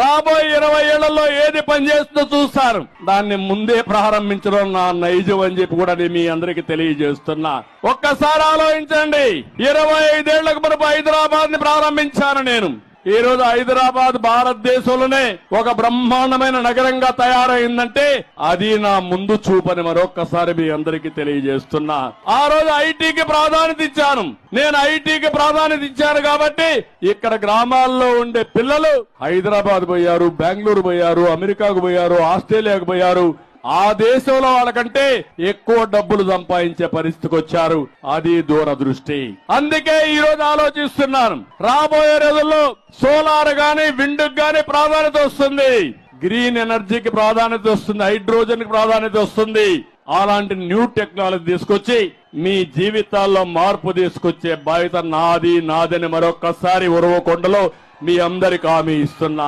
రాబోయే 20 ఏళ్లలో ఏది పనిచేస్తుందో చూస్తారు. దాన్ని ముందే ప్రారంభించడం నా నైజం అని చెప్పి కూడా నేను మీ అందరికీ తెలియజేస్తున్నా. ఒక్కసారి ఆలోచించండి. 25 ఏళ్లకు మునుపు హైదరాబాద్ ని ప్రారంభించాను నేను. ఈ రోజు హైదరాబాద్ భారతదేశంలోనే ఒక బ్రహ్మాండమైన నగరంగా తయారైందంటే అది నా ముందు చూపని మరొక్కసారి మీ అందరికీ తెలియజేస్తున్నా. ఆ రోజు ఐటీకి ప్రాధాన్యత ఇచ్చాను. నేను ఐటీకి ప్రాధాన్యత ఇచ్చాను కాబట్టి ఇక్కడ గ్రామాల్లో ఉండే పిల్లలు హైదరాబాద్ పోయారు, బెంగళూరు పోయారు, అమెరికాకు పోయారు, ఆస్ట్రేలియాకు పోయారు. ఆ దేశంలో వాళ్ళకంటే ఎక్కువ డబ్బులు సంపాదించే పరిస్థితికి వచ్చారు. అది దూరదృష్టి. అందుకే ఈ రోజు ఆలోచిస్తున్నాను. రాబోయే రోజుల్లో సోలార్ గాని, విండ్ గాని ప్రాధాన్యత వస్తుంది. గ్రీన్ ఎనర్జీకి ప్రాధాన్యత వస్తుంది. హైడ్రోజన్ కి ప్రాధాన్యత వస్తుంది. అలాంటి న్యూ టెక్నాలజీ తీసుకొచ్చి మీ జీవితాల్లో మార్పు తీసుకొచ్చే బాధ్యత నాదని మరొక్కసారి ఉరవకొండలో మీ అందరికి హామీ ఇస్తున్నా.